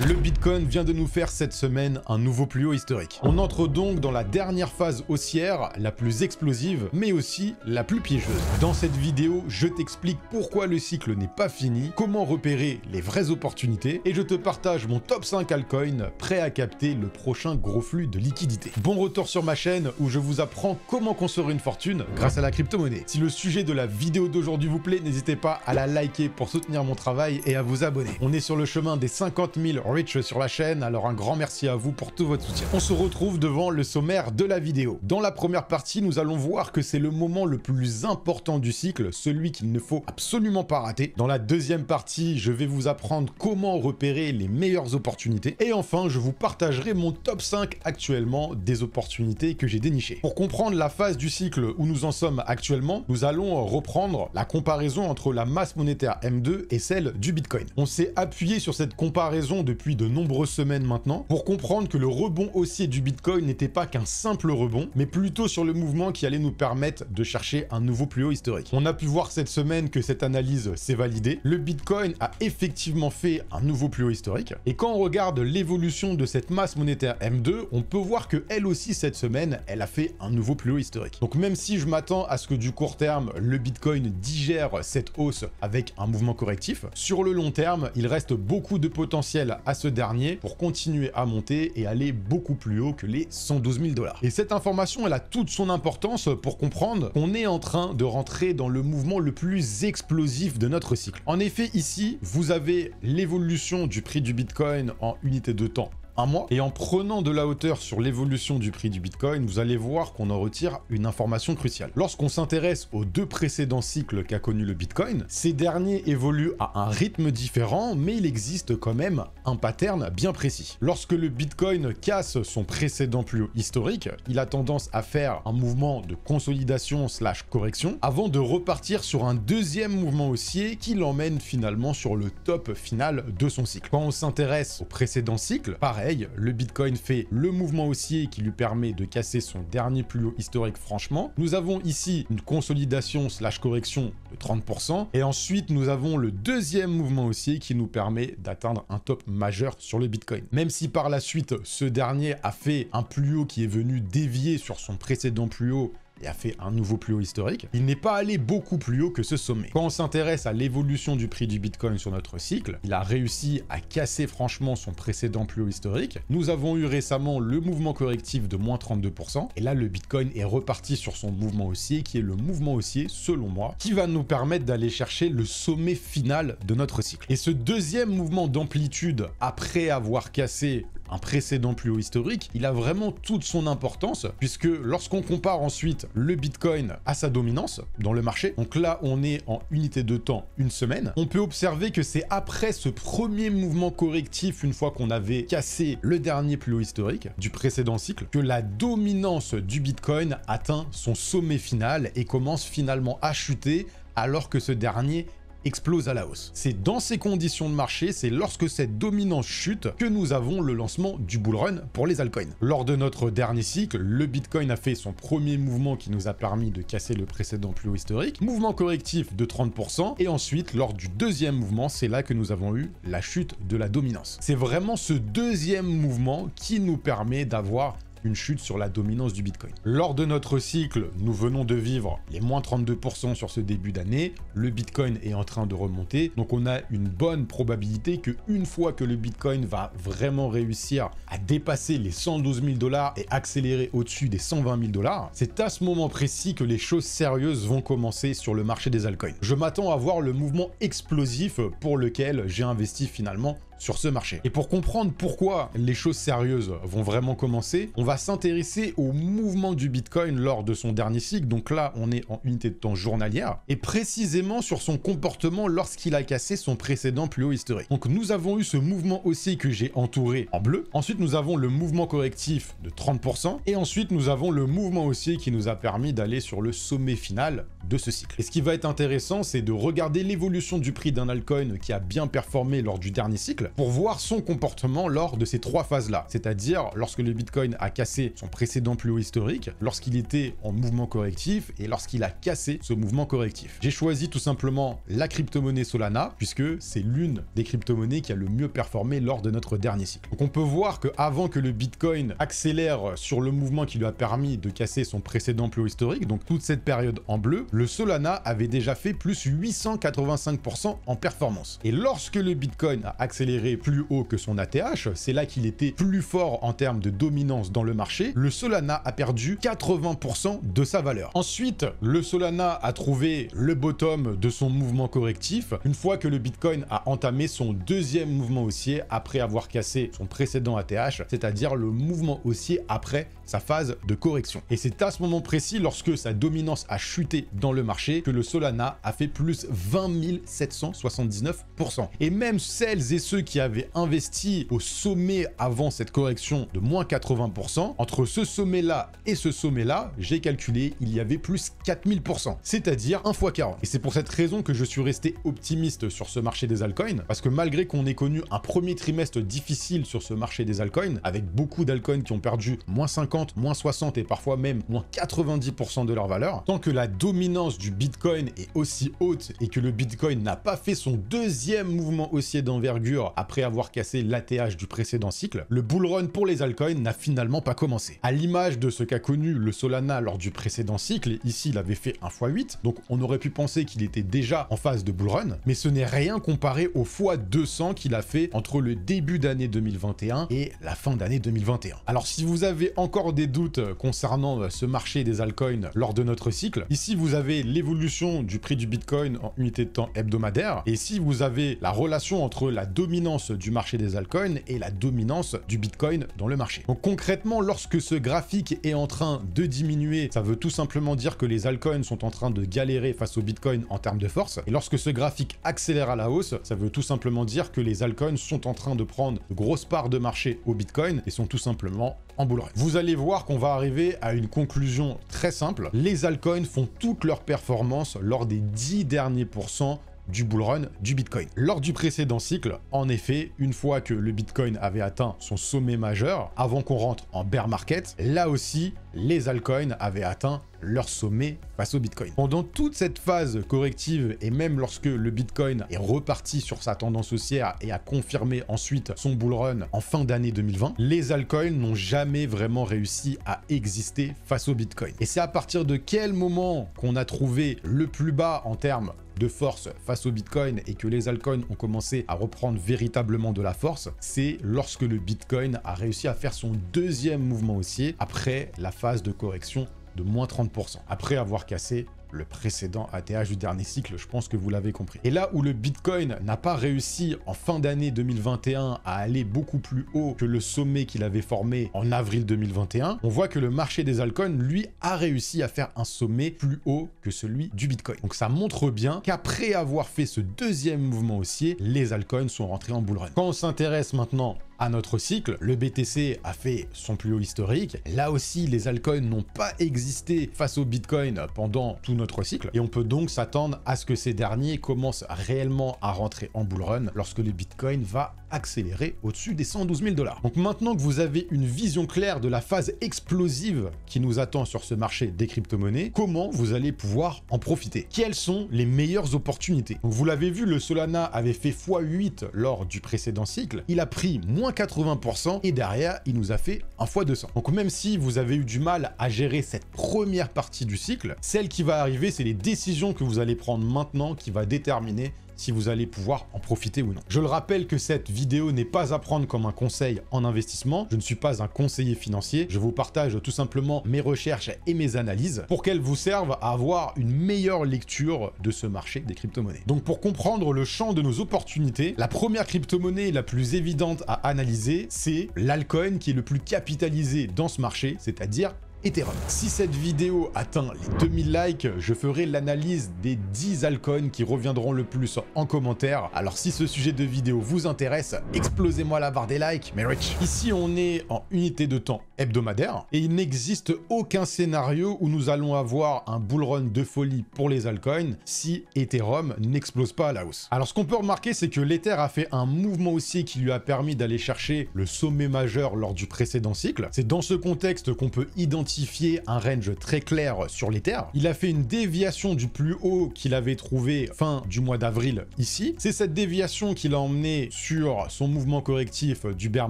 Le Bitcoin vient de nous faire cette semaine un nouveau plus haut historique. On entre donc dans la dernière phase haussière, la plus explosive, mais aussi la plus piégeuse. Dans cette vidéo, je t'explique pourquoi le cycle n'est pas fini, comment repérer les vraies opportunités, et je te partage mon top 5 altcoins prêt à capter le prochain gros flux de liquidités. Bon retour sur ma chaîne où je vous apprends comment construire une fortune grâce à la crypto-monnaie. Si le sujet de la vidéo d'aujourd'hui vous plaît, n'hésitez pas à la liker pour soutenir mon travail et à vous abonner. On est sur le chemin des 50 000 Rich sur la chaîne, alors un grand merci à vous pour tout votre soutien. On se retrouve devant le sommaire de la vidéo. Dans la première partie, nous allons voir que c'est le moment le plus important du cycle, celui qu'il ne faut absolument pas rater. Dans la deuxième partie, je vais vous apprendre comment repérer les meilleures opportunités. Et enfin, je vous partagerai mon top 5 actuellement des opportunités que j'ai dénichées. Pour comprendre la phase du cycle où nous en sommes actuellement, nous allons reprendre la comparaison entre la masse monétaire M2 et celle du Bitcoin. On s'est appuyé sur cette comparaison depuis de nombreuses semaines maintenant pour comprendre que le rebond haussier du Bitcoin n'était pas qu'un simple rebond, mais plutôt sur le mouvement qui allait nous permettre de chercher un nouveau plus haut historique. On a pu voir cette semaine que cette analyse s'est validée. Le Bitcoin a effectivement fait un nouveau plus haut historique. Et quand on regarde l'évolution de cette masse monétaire M2, on peut voir que elle aussi cette semaine, elle a fait un nouveau plus haut historique. Donc même si je m'attends à ce que du court terme, le Bitcoin digère cette hausse avec un mouvement correctif, sur le long terme, il reste beaucoup de potentiel à ce dernier pour continuer à monter et aller beaucoup plus haut que les 112 000 $. Et cette information, elle a toute son importance pour comprendre qu'on est en train de rentrer dans le mouvement le plus explosif de notre cycle. En effet, ici, vous avez l'évolution du prix du Bitcoin en unité de temps. Un mois. Et en prenant de la hauteur sur l'évolution du prix du Bitcoin, vous allez voir qu'on en retire une information cruciale. Lorsqu'on s'intéresse aux deux précédents cycles qu'a connu le Bitcoin, ces derniers évoluent à un rythme différent, mais il existe quand même un pattern bien précis. Lorsque le Bitcoin casse son précédent plus haut historique, il a tendance à faire un mouvement de consolidation / correction avant de repartir sur un deuxième mouvement haussier qui l'emmène finalement sur le top final de son cycle. Quand on s'intéresse au précédent cycle, pareil, le Bitcoin fait le mouvement haussier qui lui permet de casser son dernier plus haut historique franchement. Nous avons ici une consolidation / correction de 30%. Et ensuite, nous avons le deuxième mouvement haussier qui nous permet d'atteindre un top majeur sur le Bitcoin. Même si par la suite, ce dernier a fait un plus haut qui est venu dévier sur son précédent plus haut et a fait un nouveau plus haut historique, il n'est pas allé beaucoup plus haut que ce sommet. Quand on s'intéresse à l'évolution du prix du Bitcoin sur notre cycle, il a réussi à casser franchement son précédent plus haut historique. Nous avons eu récemment le mouvement correctif de moins 32%, et là le Bitcoin est reparti sur son mouvement haussier, qui est le mouvement haussier, selon moi, qui va nous permettre d'aller chercher le sommet final de notre cycle. Et ce deuxième mouvement d'amplitude, après avoir cassé un précédent plus haut historique, il a vraiment toute son importance, puisque lorsqu'on compare ensuite le Bitcoin à sa dominance dans le marché, donc là on est en unité de temps une semaine, on peut observer que c'est après ce premier mouvement correctif, une fois qu'on avait cassé le dernier plus haut historique du précédent cycle, que la dominance du Bitcoin atteint son sommet final et commence finalement à chuter alors que ce dernier explose à la hausse. C'est dans ces conditions de marché, c'est lorsque cette dominance chute que nous avons le lancement du bull run pour les altcoins. Lors de notre dernier cycle, le Bitcoin a fait son premier mouvement qui nous a permis de casser le précédent plus haut historique, mouvement correctif de 30%, et ensuite, lors du deuxième mouvement, c'est là que nous avons eu la chute de la dominance. C'est vraiment ce deuxième mouvement qui nous permet d'avoir une chute sur la dominance du Bitcoin. Lors de notre cycle, nous venons de vivre les moins 32% sur ce début d'année, le Bitcoin est en train de remonter, donc on a une bonne probabilité que une fois que le Bitcoin va vraiment réussir à dépasser les 112 000 $ et accélérer au-dessus des 120 000 $, c'est à ce moment précis que les choses sérieuses vont commencer sur le marché des altcoins. Je m'attends à voir le mouvement explosif pour lequel j'ai investi finalement sur ce marché. Et pour comprendre pourquoi les choses sérieuses vont vraiment commencer, on va s'intéresser au mouvement du Bitcoin lors de son dernier cycle. Donc là, on est en unité de temps journalière et précisément sur son comportement lorsqu'il a cassé son précédent plus haut historique. Donc nous avons eu ce mouvement haussier que j'ai entouré en bleu. Ensuite, nous avons le mouvement correctif de 30% et ensuite nous avons le mouvement haussier qui nous a permis d'aller sur le sommet final de ce cycle. Et ce qui va être intéressant, c'est de regarder l'évolution du prix d'un altcoin qui a bien performé lors du dernier cycle pour voir son comportement lors de ces 3 phases-là. C'est-à-dire lorsque le Bitcoin a cassé son précédent plus haut historique, lorsqu'il était en mouvement correctif et lorsqu'il a cassé ce mouvement correctif. J'ai choisi tout simplement la crypto-monnaie Solana puisque c'est l'une des crypto-monnaies qui a le mieux performé lors de notre dernier cycle. Donc on peut voir qu'avant que le Bitcoin accélère sur le mouvement qui lui a permis de casser son précédent plus haut historique, donc toute cette période en bleu, le Solana avait déjà fait plus 885% en performance. Et lorsque le Bitcoin a accéléré plus haut que son ATH, c'est là qu'il était plus fort en termes de dominance dans le marché, le Solana a perdu 80% de sa valeur. Ensuite, le Solana a trouvé le bottom de son mouvement correctif une fois que le Bitcoin a entamé son deuxième mouvement haussier après avoir cassé son précédent ATH, c'est-à-dire le mouvement haussier après sa phase de correction. Et c'est à ce moment précis, lorsque sa dominance a chuté dans le marché, que le Solana a fait plus 20 779%. Et même celles et ceux qui avaient investi au sommet avant cette correction de moins 80%, entre ce sommet-là et ce sommet-là, j'ai calculé, il y avait plus 4000%, c'est-à-dire 1 x 40. Et c'est pour cette raison que je suis resté optimiste sur ce marché des altcoins, parce que malgré qu'on ait connu un premier trimestre difficile sur ce marché des altcoins, avec beaucoup d'altcoins qui ont perdu moins 50, moins 60 et parfois même moins 90% de leur valeur, tant que la dominance du Bitcoin est aussi haute et que le Bitcoin n'a pas fait son deuxième mouvement haussier d'envergure après avoir cassé l'ATH du précédent cycle, le bull run pour les altcoins n'a finalement pas commencé. À l'image de ce qu'a connu le Solana lors du précédent cycle, ici il avait fait 1 x 8, donc on aurait pu penser qu'il était déjà en phase de bull run, mais ce n'est rien comparé au x 200 qu'il a fait entre le début d'année 2021 et la fin d'année 2021. Alors si vous avez encore des doutes concernant ce marché des altcoins lors de notre cycle, ici vous avez l'évolution du prix du Bitcoin en unité de temps hebdomadaire, et ici vous avez la relation entre la dominance du marché des altcoins et la dominance du Bitcoin dans le marché. Donc concrètement, lorsque ce graphique est en train de diminuer, ça veut tout simplement dire que les altcoins sont en train de galérer face au Bitcoin en termes de force, et lorsque ce graphique accélère à la hausse, ça veut tout simplement dire que les altcoins sont en train de prendre de grosses parts de marché au Bitcoin et sont tout simplement en bull run. Vous allez voir qu'on va arriver à une conclusion très simple. Les altcoins font toute leur performance lors des 10 derniers pourcents du bull run du Bitcoin. Lors du précédent cycle, en effet, une fois que le Bitcoin avait atteint son sommet majeur, avant qu'on rentre en bear market, là aussi, les altcoins avaient atteint leur sommet face au Bitcoin. Pendant toute cette phase corrective et même lorsque le Bitcoin est reparti sur sa tendance haussière et a confirmé ensuite son bull run en fin d'année 2020, les altcoins n'ont jamais vraiment réussi à exister face au Bitcoin. Et c'est à partir de quel moment qu'on a trouvé le plus bas en termes de force face au Bitcoin et que les altcoins ont commencé à reprendre véritablement de la force, c'est lorsque le Bitcoin a réussi à faire son deuxième mouvement haussier après la phase de correction de moins 30%, après avoir cassé le précédent ATH du dernier cycle, je pense que vous l'avez compris. Et là où le Bitcoin n'a pas réussi en fin d'année 2021 à aller beaucoup plus haut que le sommet qu'il avait formé en avril 2021, on voit que le marché des altcoins, lui, a réussi à faire un sommet plus haut que celui du Bitcoin. Donc ça montre bien qu'après avoir fait ce deuxième mouvement haussier, les altcoins sont rentrés en bull run. Quand on s'intéresse maintenant à notre cycle, le BTC a fait son plus haut historique. Là aussi, les altcoins n'ont pas existé face au Bitcoin pendant tout notre cycle. Et on peut donc s'attendre à ce que ces derniers commencent réellement à rentrer en bull run lorsque le Bitcoin va accélérer au-dessus des 112 000 $. Donc maintenant que vous avez une vision claire de la phase explosive qui nous attend sur ce marché des crypto-monnaies, comment vous allez pouvoir en profiter? Quelles sont les meilleures opportunités? Donc vous l'avez vu, le Solana avait fait x8 lors du précédent cycle. Il a pris moins 80% et derrière, il nous a fait un x200. Donc même si vous avez eu du mal à gérer cette première partie du cycle, celle qui va arriver, c'est les décisions que vous allez prendre maintenant qui va déterminer si vous allez pouvoir en profiter ou non. Je le rappelle que cette vidéo n'est pas à prendre comme un conseil en investissement. Je ne suis pas un conseiller financier. Je vous partage tout simplement mes recherches et mes analyses pour qu'elles vous servent à avoir une meilleure lecture de ce marché des crypto-monnaies. Donc pour comprendre le champ de nos opportunités, la première crypto-monnaie la plus évidente à analyser, c'est l'altcoin qui est le plus capitalisé dans ce marché, c'est-à-dire Ethereum. Si cette vidéo atteint les 2000 likes, je ferai l'analyse des 10 altcoins qui reviendront le plus en commentaire. Alors si ce sujet de vidéo vous intéresse, explosez-moi la barre des likes, mais rich. Ici on est en unité de temps hebdomadaire et il n'existe aucun scénario où nous allons avoir un bull run de folie pour les altcoins si Ethereum n'explose pas à la hausse. Alors ce qu'on peut remarquer, c'est que l'Ether a fait un mouvement haussier qui lui a permis d'aller chercher le sommet majeur lors du précédent cycle. C'est dans ce contexte qu'on peut identifier un range très clair sur l'Ether. Il a fait une déviation du plus haut qu'il avait trouvé fin du mois d'avril ici. C'est cette déviation qui l'a emmené sur son mouvement correctif du bear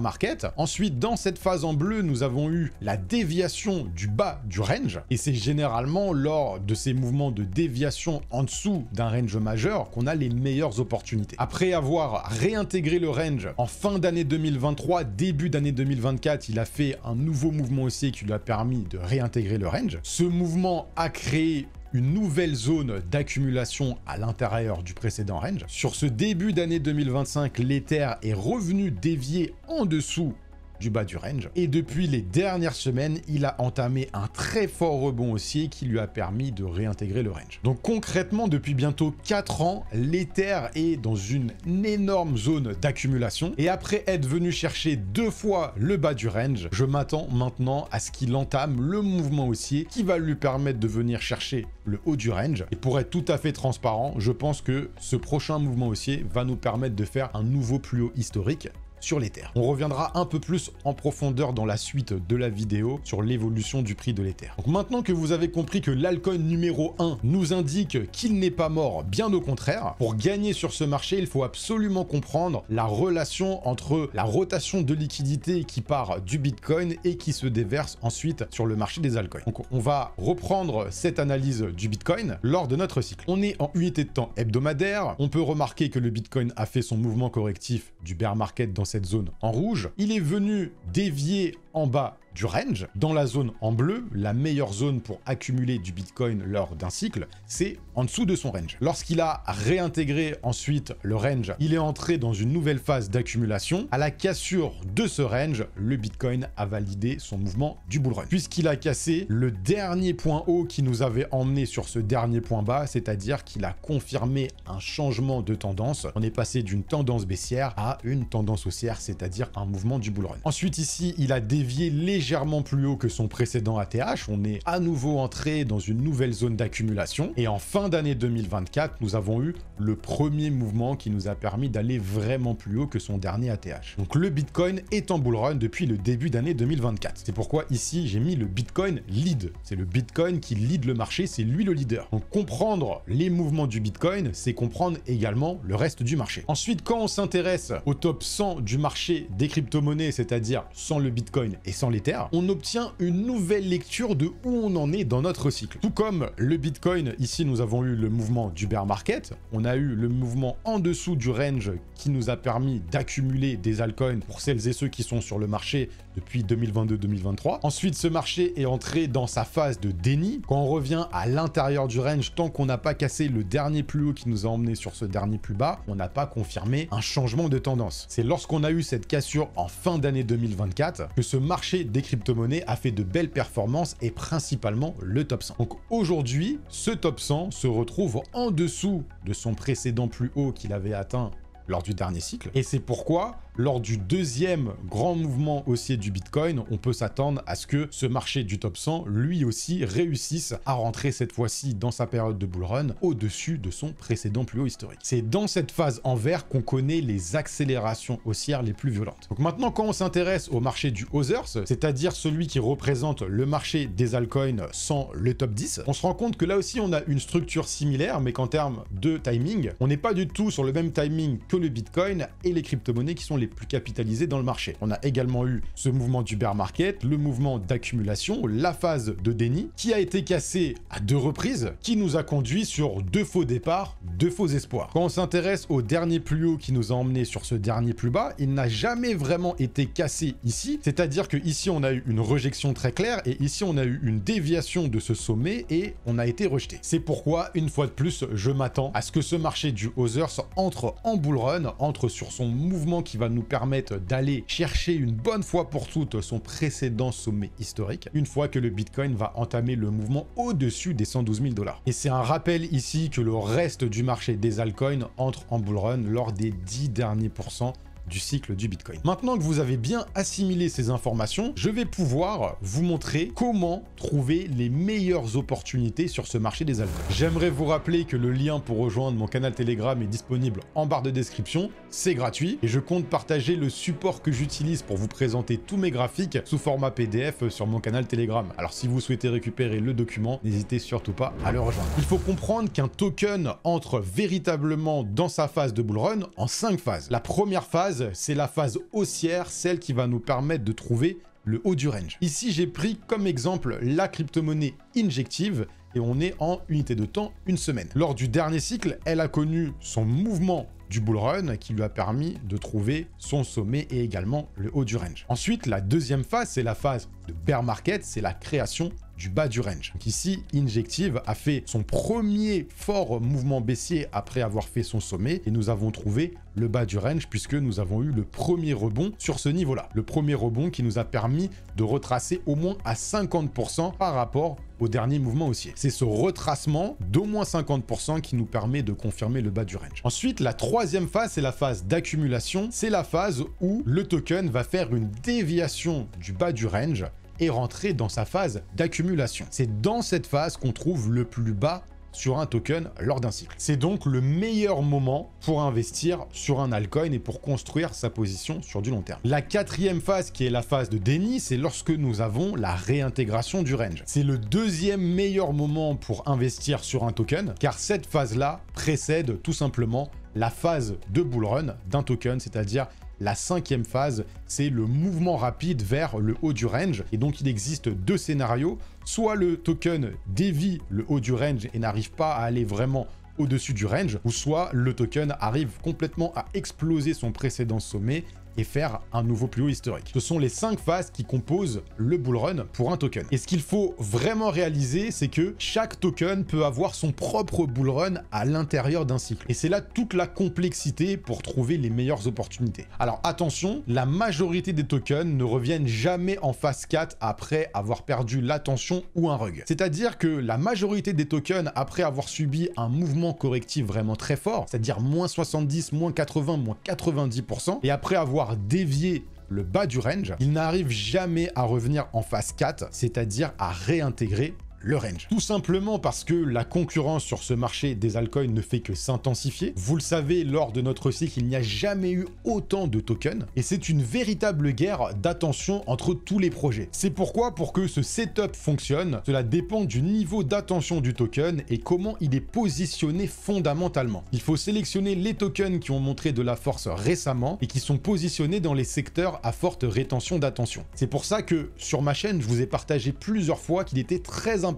market. Ensuite, dans cette phase en bleu, nous avons eu la déviation du bas du range. Et c'est généralement lors de ces mouvements de déviation en dessous d'un range majeur qu'on a les meilleures opportunités. Après avoir réintégré le range en fin d'année 2023, début d'année 2024, il a fait un nouveau mouvement haussier qui lui a permis de réintégrer le range. Ce mouvement a créé une nouvelle zone d'accumulation à l'intérieur du précédent range. Sur ce début d'année 2025, l'Ether est revenu dévier en dessous du bas du range. Et depuis les dernières semaines, il a entamé un très fort rebond haussier qui lui a permis de réintégrer le range. Donc concrètement, depuis bientôt 4 ans, l'Ether est dans une énorme zone d'accumulation. Et après être venu chercher 2 fois le bas du range, je m'attends maintenant à ce qu'il entame le mouvement haussier qui va lui permettre de venir chercher le haut du range. Et pour être tout à fait transparent, je pense que ce prochain mouvement haussier va nous permettre de faire un nouveau plus haut historique sur l'Ether. On reviendra un peu plus en profondeur dans la suite de la vidéo sur l'évolution du prix de l'Ether. Donc maintenant que vous avez compris que l'altcoin numéro 1 nous indique qu'il n'est pas mort, bien au contraire, pour gagner sur ce marché, il faut absolument comprendre la relation entre la rotation de liquidité qui part du Bitcoin et qui se déverse ensuite sur le marché des altcoins. Donc on va reprendre cette analyse du Bitcoin lors de notre cycle. On est en unité de temps hebdomadaire. On peut remarquer que le Bitcoin a fait son mouvement correctif du bear market dans cette zone en rouge. Il est venu dévier en bas du range. Dans la zone en bleu, la meilleure zone pour accumuler du Bitcoin lors d'un cycle, c'est en dessous de son range. Lorsqu'il a réintégré ensuite le range, il est entré dans une nouvelle phase d'accumulation. À la cassure de ce range, le Bitcoin a validé son mouvement du bull run, puisqu'il a cassé le dernier point haut qui nous avait emmené sur ce dernier point bas, c'est-à-dire qu'il a confirmé un changement de tendance. On est passé d'une tendance baissière à une tendance haussière, c'est-à-dire un mouvement du bull run. Ensuite ici, il a dévié légèrement plus haut que son précédent ATH. On est à nouveau entré dans une nouvelle zone d'accumulation. Et en fin d'année 2024, nous avons eu le premier mouvement qui nous a permis d'aller vraiment plus haut que son dernier ATH. Donc le Bitcoin est en bull run depuis le début d'année 2024. C'est pourquoi ici, j'ai mis le Bitcoin lead. C'est le Bitcoin qui lead le marché, c'est lui le leader. Donc comprendre les mouvements du Bitcoin, c'est comprendre également le reste du marché. Ensuite, quand on s'intéresse au top 100 du marché des crypto-monnaies, c'est-à-dire sans le Bitcoin et sans l'Ether, on obtient une nouvelle lecture de où on en est dans notre cycle. Tout comme le Bitcoin, ici nous avons eu le mouvement du bear market, on a eu le mouvement en dessous du range qui nous a permis d'accumuler des altcoins pour celles et ceux qui sont sur le marché depuis 2022-2023. Ensuite, ce marché est entré dans sa phase de déni. Quand on revient à l'intérieur du range, tant qu'on n'a pas cassé le dernier plus haut qui nous a emmené sur ce dernier plus bas, on n'a pas confirmé un changement de tendance. C'est lorsqu'on a eu cette cassure en fin d'année 2024 que ce marché des crypto-monnaies a fait de belles performances et principalement le top 100. Donc aujourd'hui, ce top 100 se retrouve en dessous de son précédent plus haut qu'il avait atteint lors du dernier cycle. Et c'est pourquoi, lors du deuxième grand mouvement haussier du Bitcoin, on peut s'attendre à ce que ce marché du top 100, lui aussi, réussisse à rentrer cette fois-ci dans sa période de bull run au-dessus de son précédent plus haut historique. C'est dans cette phase en vert qu'on connaît les accélérations haussières les plus violentes. Donc maintenant, quand on s'intéresse au marché du Others, c'est-à-dire celui qui représente le marché des altcoins sans le top 10, on se rend compte que là aussi, on a une structure similaire, mais qu'en termes de timing, on n'est pas du tout sur le même timing que le Bitcoin et les crypto-monnaies qui sont les plus capitalisés dans le marché. On a également eu ce mouvement du bear market, le mouvement d'accumulation, la phase de déni, qui a été cassé à 2 reprises, qui nous a conduit sur 2 faux départs, 2 faux espoirs. Quand on s'intéresse au dernier plus haut qui nous a emmené sur ce dernier plus bas, il n'a jamais vraiment été cassé ici, c'est-à-dire que ici on a eu une rejection très claire et ici on a eu une déviation de ce sommet et on a été rejeté. C'est pourquoi, une fois de plus, je m'attends à ce que ce marché du Others entre en bull run, entre sur son mouvement qui va nous permettre d'aller chercher une bonne fois pour toutes son précédent sommet historique, une fois que le Bitcoin va entamer le mouvement au-dessus des 112 000 $. Et c'est un rappel ici que le reste du marché des altcoins entre en bull run lors des 10 derniers pourcents du cycle du Bitcoin. Maintenant que vous avez bien assimilé ces informations, je vais pouvoir vous montrer comment trouver les meilleures opportunités sur ce marché des altcoins. J'aimerais vous rappeler que le lien pour rejoindre mon canal Telegram est disponible en barre de description, c'est gratuit et je compte partager le support que j'utilise pour vous présenter tous mes graphiques sous format PDF sur mon canal Telegram. Alors si vous souhaitez récupérer le document, n'hésitez surtout pas à le rejoindre. Il faut comprendre qu'un token entre véritablement dans sa phase de bull run en 5 phases. La première phase, c'est la phase haussière, celle qui va nous permettre de trouver le haut du range. Ici, j'ai pris comme exemple la crypto-monnaie Injective et on est en unité de temps, une semaine. Lors du dernier cycle, elle a connu son mouvement du bull run qui lui a permis de trouver son sommet et également le haut du range. Ensuite, la deuxième phase, c'est la phase de bear market, c'est la création du bas du range. Donc ici, Injective a fait son premier fort mouvement baissier après avoir fait son sommet et nous avons trouvé le bas du range puisque nous avons eu le premier rebond sur ce niveau-là. Le premier rebond qui nous a permis de retracer au moins à 50% par rapport au dernier mouvement haussier. C'est ce retracement d'au moins 50% qui nous permet de confirmer le bas du range. Ensuite, la troisième phase, c'est la phase d'accumulation. C'est la phase où le token va faire une déviation du bas du range et rentrer dans sa phase d'accumulation. C'est dans cette phase qu'on trouve le plus bas sur un token lors d'un cycle. C'est donc le meilleur moment pour investir sur un altcoin et pour construire sa position sur du long terme. La quatrième phase, qui est la phase de déni, c'est lorsque nous avons la réintégration du range. C'est le deuxième meilleur moment pour investir sur un token, car cette phase-là précède tout simplement la phase de bull run d'un token, c'est-à-dire la cinquième phase, c'est le mouvement rapide vers le haut du range. Et donc, il existe deux scénarios. Soit le token dévie le haut du range et n'arrive pas à aller vraiment au-dessus du range, ou soit le token arrive complètement à exploser son précédent sommet et faire un nouveau plus haut historique. Ce sont les 5 phases qui composent le bull run pour un token. Et ce qu'il faut vraiment réaliser, c'est que chaque token peut avoir son propre bull run à l'intérieur d'un cycle. Et c'est là toute la complexité pour trouver les meilleures opportunités. Alors attention, la majorité des tokens ne reviennent jamais en phase 4 après avoir perdu l'attention ou un rug. C'est-à-dire que la majorité des tokens, après avoir subi un mouvement correctif vraiment très fort, c'est-à-dire moins 70, moins 80, moins 90%, et après avoir dévié le bas du range, il n'arrive jamais à revenir en phase 4, c'est-à-dire à réintégrer le range. Tout simplement parce que la concurrence sur ce marché des altcoins ne fait que s'intensifier. Vous le savez, lors de notre cycle, il n'y a jamais eu autant de tokens et c'est une véritable guerre d'attention entre tous les projets. C'est pourquoi, pour que ce setup fonctionne, cela dépend du niveau d'attention du token et comment il est positionné fondamentalement. Il faut sélectionner les tokens qui ont montré de la force récemment et qui sont positionnés dans les secteurs à forte rétention d'attention. C'est pour ça que sur ma chaîne, je vous ai partagé plusieurs fois qu'il était très important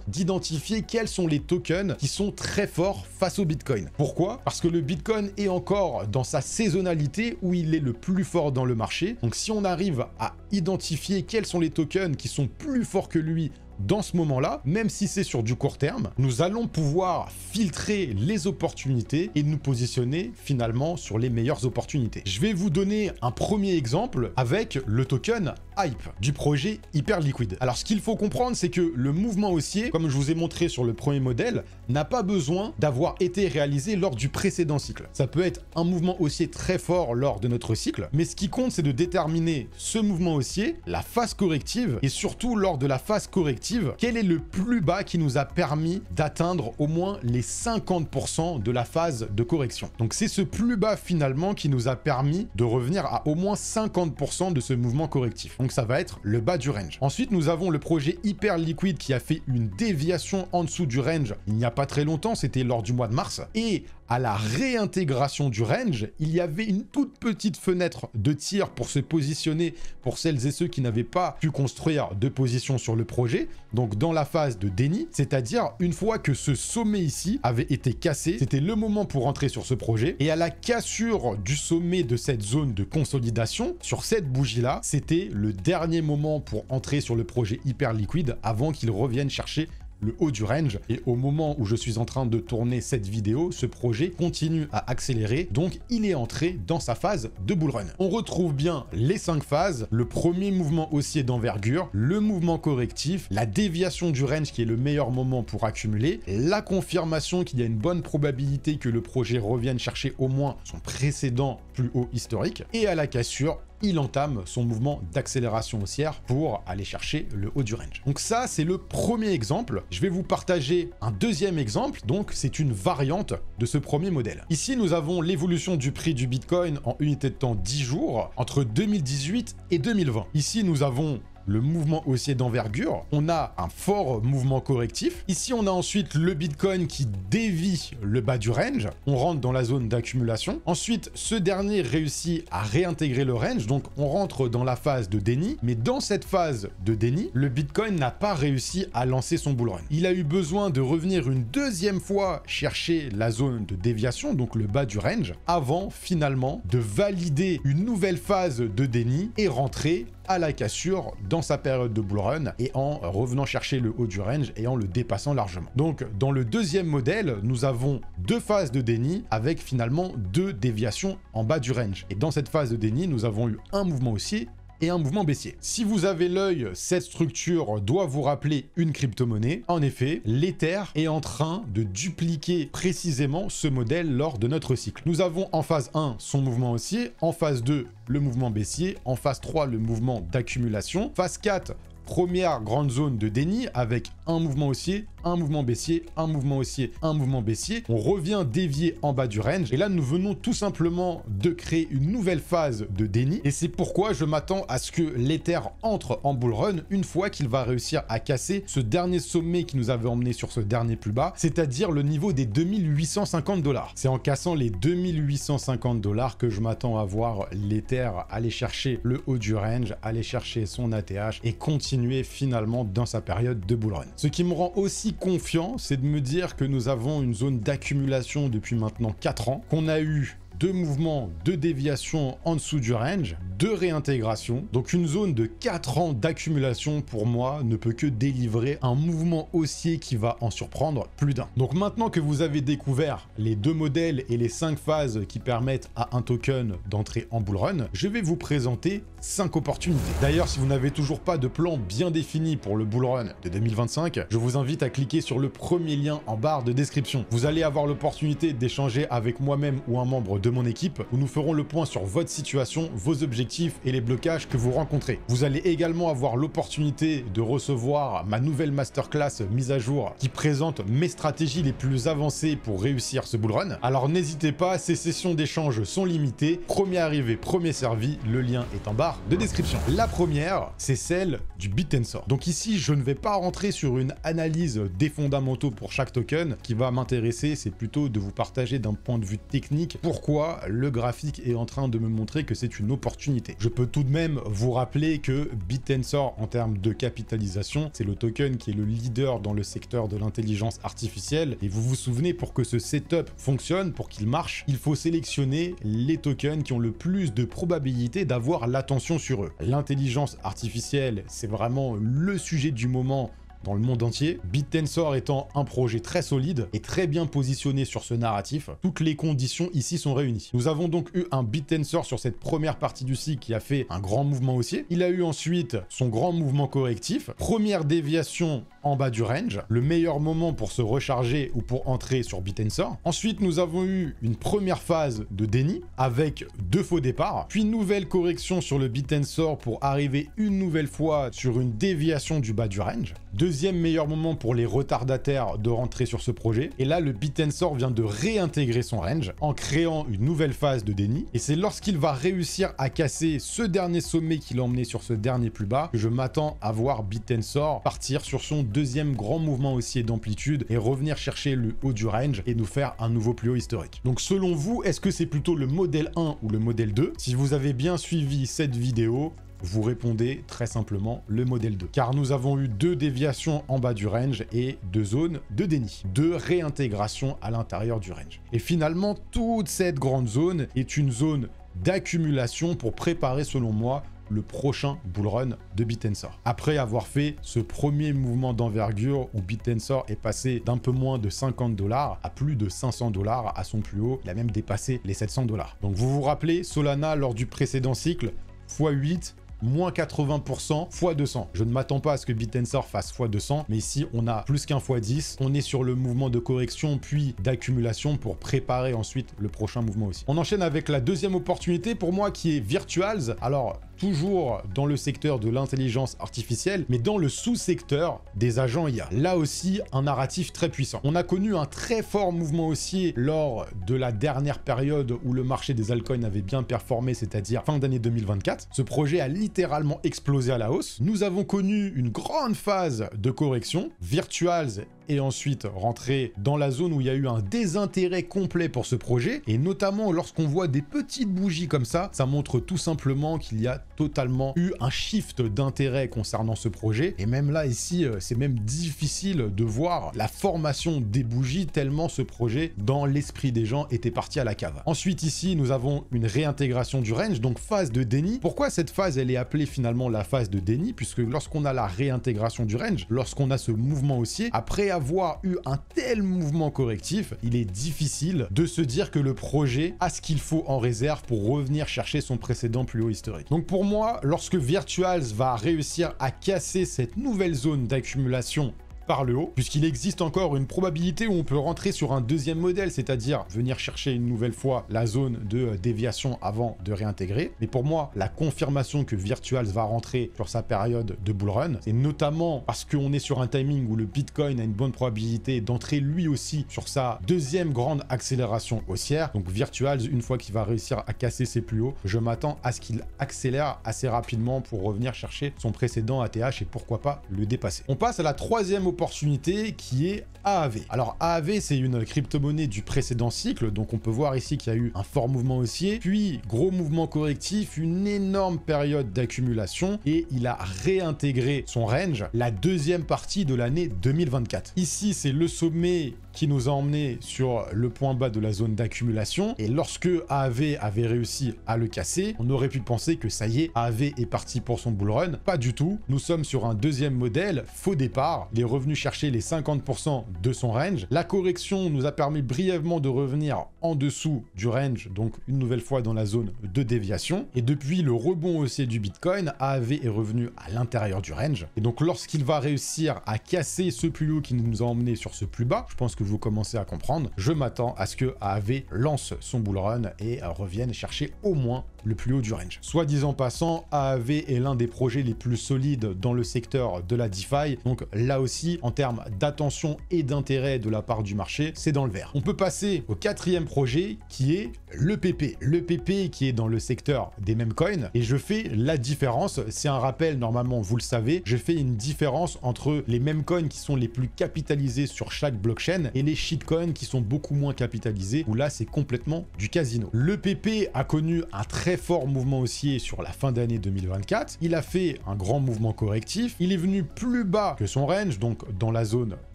d'identifier quels sont les tokens qui sont très forts face au Bitcoin. Pourquoi? Parce que le Bitcoin est encore dans sa saisonnalité où il est le plus fort dans le marché. Donc si on arrive à identifier quels sont les tokens qui sont plus forts que lui dans ce moment-là, même si c'est sur du court terme, nous allons pouvoir filtrer les opportunités et nous positionner finalement sur les meilleures opportunités. Je vais vous donner un premier exemple avec le token Hype du projet Hyperliquid. Alors ce qu'il faut comprendre, c'est que le mouvement haussier, comme je vous ai montré sur le premier modèle, n'a pas besoin d'avoir été réalisé lors du précédent cycle. Ça peut être un mouvement haussier très fort lors de notre cycle, mais ce qui compte, c'est de déterminer ce mouvement haussier, la phase corrective et surtout lors de la phase corrective, quel est le plus bas qui nous a permis d'atteindre au moins les 50% de la phase de correction. Donc c'est ce plus bas finalement qui nous a permis de revenir à au moins 50% de ce mouvement correctif. Donc ça va être le bas du range. Ensuite, nous avons le projet Hyperliquid qui a fait une déviation en dessous du range il n'y a pas très longtemps, c'était lors du mois de mars. Et à la réintégration du range, il y avait une toute petite fenêtre de tir pour se positionner pour celles et ceux qui n'avaient pas pu construire de position sur le projet. Donc dans la phase de déni, c'est-à-dire une fois que ce sommet ici avait été cassé, c'était le moment pour entrer sur ce projet. Et à la cassure du sommet de cette zone de consolidation, sur cette bougie-là, c'était le dernier moment pour entrer sur le projet Hyperliquid avant qu'il revienne chercher le haut du range. Et au moment où je suis en train de tourner cette vidéo, ce projet continue à accélérer, donc il est entré dans sa phase de bull run. On retrouve bien les 5 phases, le premier mouvement haussier d'envergure, le mouvement correctif, la déviation du range qui est le meilleur moment pour accumuler, la confirmation qu'il y a une bonne probabilité que le projet revienne chercher au moins son précédent plus haut historique, et à la cassure, il entame son mouvement d'accélération haussière pour aller chercher le haut du range. Donc ça, c'est le premier exemple. Je vais vous partager un deuxième exemple, donc c'est une variante de ce premier modèle. Ici, nous avons l'évolution du prix du Bitcoin en unité de temps 10 jours entre 2018 et 2020. Ici, nous avons le mouvement haussier d'envergure, on a un fort mouvement correctif. Ici, on a ensuite le Bitcoin qui dévie le bas du range. On rentre dans la zone d'accumulation. Ensuite, ce dernier réussit à réintégrer le range, donc on rentre dans la phase de déni. Mais dans cette phase de déni, le Bitcoin n'a pas réussi à lancer son bull run. Il a eu besoin de revenir une deuxième fois chercher la zone de déviation, donc le bas du range, avant finalement de valider une nouvelle phase de déni et rentrer à la cassure dans sa période de bull run et en revenant chercher le haut du range et en le dépassant largement. Donc dans le deuxième modèle, nous avons 2 phases de déni avec finalement 2 déviations en bas du range. Et dans cette phase de déni, nous avons eu un mouvement haussier et un mouvement baissier. Si vous avez l'œil, cette structure doit vous rappeler une crypto-monnaie. En effet, l'Ether est en train de dupliquer précisément ce modèle lors de notre cycle. Nous avons en phase 1 son mouvement haussier, en phase 2 le mouvement baissier, en phase 3 le mouvement d'accumulation, phase 4 première grande zone de déni avec un mouvement haussier, un mouvement baissier, un mouvement haussier, un mouvement baissier. On revient dévier en bas du range. Et là, nous venons tout simplement de créer une nouvelle phase de déni. Et c'est pourquoi je m'attends à ce que l'Ether entre en bull run une fois qu'il va réussir à casser ce dernier sommet qui nous avait emmené sur ce dernier plus bas, c'est-à-dire le niveau des 2850 $. C'est en cassant les 2850 $ que je m'attends à voir l'Ether aller chercher le haut du range, aller chercher son ATH et continuer finalement dans sa période de bull run. Ce qui me rend aussi confiant, c'est de me dire que nous avons une zone d'accumulation depuis maintenant 4 ans, qu'on a eu 2 mouvements de déviation en dessous du range, 2 réintégrations. Donc une zone de 4 ans d'accumulation pour moi ne peut que délivrer un mouvement haussier qui va en surprendre plus d'un. Donc maintenant que vous avez découvert les 2 modèles et les 5 phases qui permettent à un token d'entrer en bull run, je vais vous présenter 5 opportunités. D'ailleurs, si vous n'avez toujours pas de plan bien défini pour le bull run de 2025, je vous invite à cliquer sur le premier lien en barre de description. Vous allez avoir l'opportunité d'échanger avec moi-même ou un membre de mon équipe où nous ferons le point sur votre situation, vos objectifs et les blocages que vous rencontrez. Vous allez également avoir l'opportunité de recevoir ma nouvelle masterclass mise à jour qui présente mes stratégies les plus avancées pour réussir ce bull run. Alors n'hésitez pas, ces sessions d'échange sont limitées. Premier arrivé, premier servi, le lien est en barre de description. La première, c'est celle du Bit&Sor. Donc ici, je ne vais pas rentrer sur une analyse des fondamentaux pour chaque token. Ce qui va m'intéresser, c'est plutôt de vous partager d'un point de vue technique pourquoi le graphique est en train de me montrer que c'est une opportunité. Je peux tout de même vous rappeler que Bit&Sor, en termes de capitalisation, c'est le token qui est le leader dans le secteur de l'intelligence artificielle. Et vous vous souvenez, pour que ce setup fonctionne, pour qu'il marche, il faut sélectionner les tokens qui ont le plus de probabilité d'avoir l'attention sur eux. L'intelligence artificielle, c'est vraiment le sujet du moment dans le monde entier. Bit&Sor étant un projet très solide et très bien positionné sur ce narratif, toutes les conditions ici sont réunies. Nous avons donc eu un Bit&Sor sur cette première partie du cycle qui a fait un grand mouvement haussier. Il a eu ensuite son grand mouvement correctif, première déviation en bas du range, le meilleur moment pour se recharger ou pour entrer sur Bit&Sor. Ensuite, nous avons eu une première phase de déni avec 2 faux départs, puis nouvelle correction sur le Bit&Sor pour arriver une nouvelle fois sur une déviation du bas du range. Deuxième meilleur moment pour les retardataires de rentrer sur ce projet. Et là, le Bit&Sor vient de réintégrer son range en créant une nouvelle phase de déni. Et c'est lorsqu'il va réussir à casser ce dernier sommet qui l'a emmené sur ce dernier plus bas que je m'attends à voir Bit&Sor partir sur son deuxième grand mouvement haussier d'amplitude et revenir chercher le haut du range et nous faire un nouveau plus haut historique. Donc selon vous, est-ce que c'est plutôt le modèle 1 ou le modèle 2? Si vous avez bien suivi cette vidéo, vous répondez très simplement le modèle 2. Car nous avons eu 2 déviations en bas du range et 2 zones de déni. 2 réintégrations à l'intérieur du range. Et finalement, toute cette grande zone est une zone d'accumulation pour préparer, selon moi, le prochain bull run de Bit&Sor. Après avoir fait ce premier mouvement d'envergure où Bit&Sor est passé d'un peu moins de 50 $ à plus de 500 $ à son plus haut, il a même dépassé les 700 $. Donc vous vous rappelez, Solana lors du précédent cycle, x8, moins 80%, x200. Je ne m'attends pas à ce que Bit&Sor fasse x200, mais ici, on a plus qu'un x10. On est sur le mouvement de correction, puis d'accumulation pour préparer ensuite le prochain mouvement aussi. On enchaîne avec la deuxième opportunité pour moi qui est Virtuals. Alors, toujours dans le secteur de l'intelligence artificielle, mais dans le sous-secteur des agents IA. Là aussi, un narratif très puissant. On a connu un très fort mouvement haussier lors de la dernière période où le marché des altcoins avait bien performé, c'est-à-dire fin d'année 2024. Ce projet a littéralement explosé à la hausse. Nous avons connu une grande phase de correction. Virtuals et ensuite rentrer dans la zone où il y a eu un désintérêt complet pour ce projet, et notamment lorsqu'on voit des petites bougies comme ça montre tout simplement qu'il y a totalement eu un shift d'intérêt concernant ce projet, et même là ici c'est même difficile de voir la formation des bougies tellement ce projet dans l'esprit des gens était parti à la cave. Ensuite ici nous avons une réintégration du range, donc phase de déni. Pourquoi cette phase elle est appelée finalement la phase de déni? Puisque lorsqu'on a la réintégration du range, lorsqu'on a ce mouvement haussier, après avoir eu un tel mouvement correctif, il est difficile de se dire que le projet a ce qu'il faut en réserve pour revenir chercher son précédent plus haut historique. Donc pour moi, lorsque Virtuals va réussir à casser cette nouvelle zone d'accumulation par le haut, puisqu'il existe encore une probabilité où on peut rentrer sur un deuxième modèle, c'est-à-dire venir chercher une nouvelle fois la zone de déviation avant de réintégrer. Mais pour moi, la confirmation que Virtuals va rentrer sur sa période de bull run, c'est notamment parce qu'on est sur un timing où le Bitcoin a une bonne probabilité d'entrer lui aussi sur sa deuxième grande accélération haussière. Donc Virtuals, une fois qu'il va réussir à casser ses plus hauts, je m'attends à ce qu'il accélère assez rapidement pour revenir chercher son précédent ATH et pourquoi pas le dépasser. On passe à la troisième opportunité qui est AAV. Alors AAV c'est une crypto-monnaie du précédent cycle, donc on peut voir ici qu'il y a eu un fort mouvement haussier, puis gros mouvement correctif, une énorme période d'accumulation et il a réintégré son range la deuxième partie de l'année 2024. Ici c'est le sommet qui nous a emmené sur le point bas de la zone d'accumulation et lorsque AAV avait réussi à le casser, on aurait pu penser que ça y est, AAV est parti pour son bull run. Pas du tout, nous sommes sur un deuxième modèle, faux départ, il est revenu chercher les 50% de son range. La correction nous a permis brièvement de revenir en dessous du range, donc une nouvelle fois dans la zone de déviation. Et depuis le rebond haussier du Bitcoin, AAV est revenu à l'intérieur du range. Et donc lorsqu'il va réussir à casser ce plus haut qui nous a emmené sur ce plus bas, je pense que vous commencez à comprendre, je m'attends à ce que AAV lance son bull run et revienne chercher au moins le plus haut du range. Soit disant passant, AAV est l'un des projets les plus solides dans le secteur de la DeFi. Donc là aussi, en termes d'attention et d'intérêt de la part du marché, c'est dans le vert. On peut passer au quatrième projet qui est l'EPP. L'EPP qui est dans le secteur des meme coins. Et je fais la différence, c'est un rappel, normalement vous le savez, je fais une différence entre les meme coins qui sont les plus capitalisés sur chaque blockchain et les shitcoins qui sont beaucoup moins capitalisés, où là c'est complètement du casino. L'EPP a connu un très fort mouvement haussier sur la fin d'année 2024. Il a fait un grand mouvement correctif. Il est venu plus bas que son range, donc dans la zone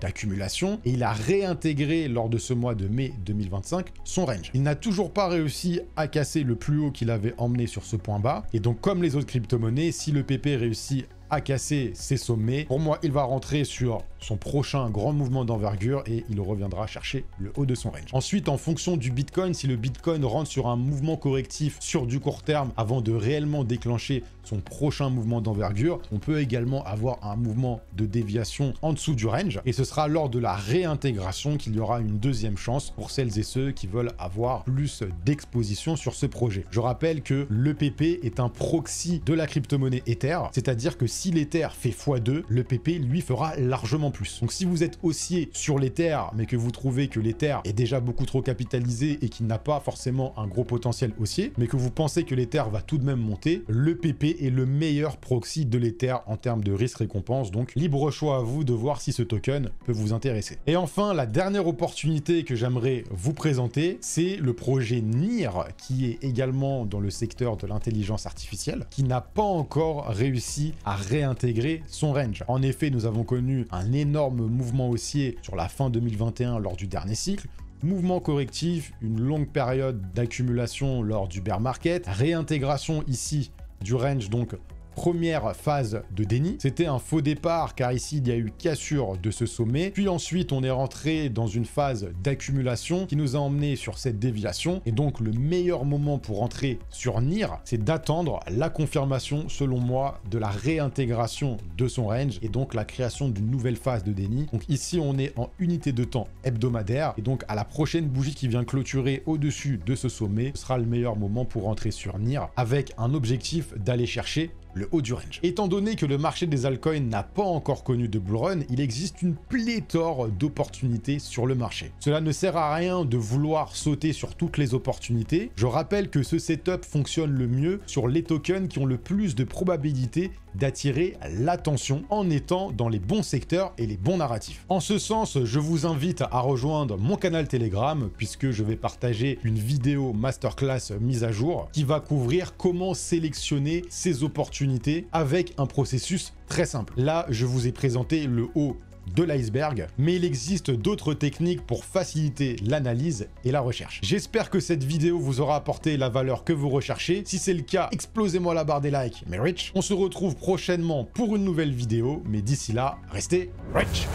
d'accumulation, et il a réintégré lors de ce mois de mai 2025 son range. Il n'a toujours pas réussi à casser le plus haut qu'il avait emmené sur ce point bas. Et donc, comme les autres crypto-monnaies, si l'EPP réussit à casser ses sommets, pour moi, il va rentrer sur son prochain grand mouvement d'envergure et il reviendra chercher le haut de son range. Ensuite, en fonction du Bitcoin, si le Bitcoin rentre sur un mouvement correctif sur du court terme avant de réellement déclencher son prochain mouvement d'envergure, on peut également avoir un mouvement de déviation en dessous du range et ce sera lors de la réintégration qu'il y aura une deuxième chance pour celles et ceux qui veulent avoir plus d'exposition sur ce projet. Je rappelle que l'EPP est un proxy de la crypto-monnaie Ether, c'est-à-dire que si l'Ether fait x2, l'EPP lui fera largement plus. Donc si vous êtes haussier sur l'Ether, mais que vous trouvez que l'Ether est déjà beaucoup trop capitalisé et qu'il n'a pas forcément un gros potentiel haussier, mais que vous pensez que l'Ether va tout de même monter, l'EPP est le meilleur proxy de l'Ether en termes de risque-récompense. Donc libre choix à vous de voir si ce token peut vous intéresser. Et enfin, la dernière opportunité que j'aimerais vous présenter, c'est le projet NIR, qui est également dans le secteur de l'intelligence artificielle, qui n'a pas encore réussi à réintégrer son range. En effet, nous avons connu un énorme mouvement haussier sur la fin 2021 lors du dernier cycle, mouvement correctif, une longue période d'accumulation lors du bear market, réintégration ici du range, donc première phase de déni. C'était un faux départ car ici il y a eu cassure de ce sommet. Puis ensuite on est rentré dans une phase d'accumulation qui nous a emmené sur cette déviation. Et donc le meilleur moment pour entrer sur NIR, c'est d'attendre la confirmation selon moi de la réintégration de son range et donc la création d'une nouvelle phase de déni. Donc ici on est en unité de temps hebdomadaire et donc à la prochaine bougie qui vient clôturer au-dessus de ce sommet, ce sera le meilleur moment pour entrer sur NIR avec un objectif d'aller chercher le haut du range. Étant donné que le marché des altcoins n'a pas encore connu de bull run, il existe une pléthore d'opportunités sur le marché. Cela ne sert à rien de vouloir sauter sur toutes les opportunités. Je rappelle que ce setup fonctionne le mieux sur les tokens qui ont le plus de probabilité d'attirer l'attention en étant dans les bons secteurs et les bons narratifs. En ce sens, je vous invite à rejoindre mon canal Telegram puisque je vais partager une vidéo masterclass mise à jour qui va couvrir comment sélectionner ces opportunités avec un processus très simple. Là, je vous ai présenté le haut de l'iceberg, mais il existe d'autres techniques pour faciliter l'analyse et la recherche. J'espère que cette vidéo vous aura apporté la valeur que vous recherchez. Si c'est le cas, explosez-moi la barre des likes, mais rich. On se retrouve prochainement pour une nouvelle vidéo, mais d'ici là, restez rich.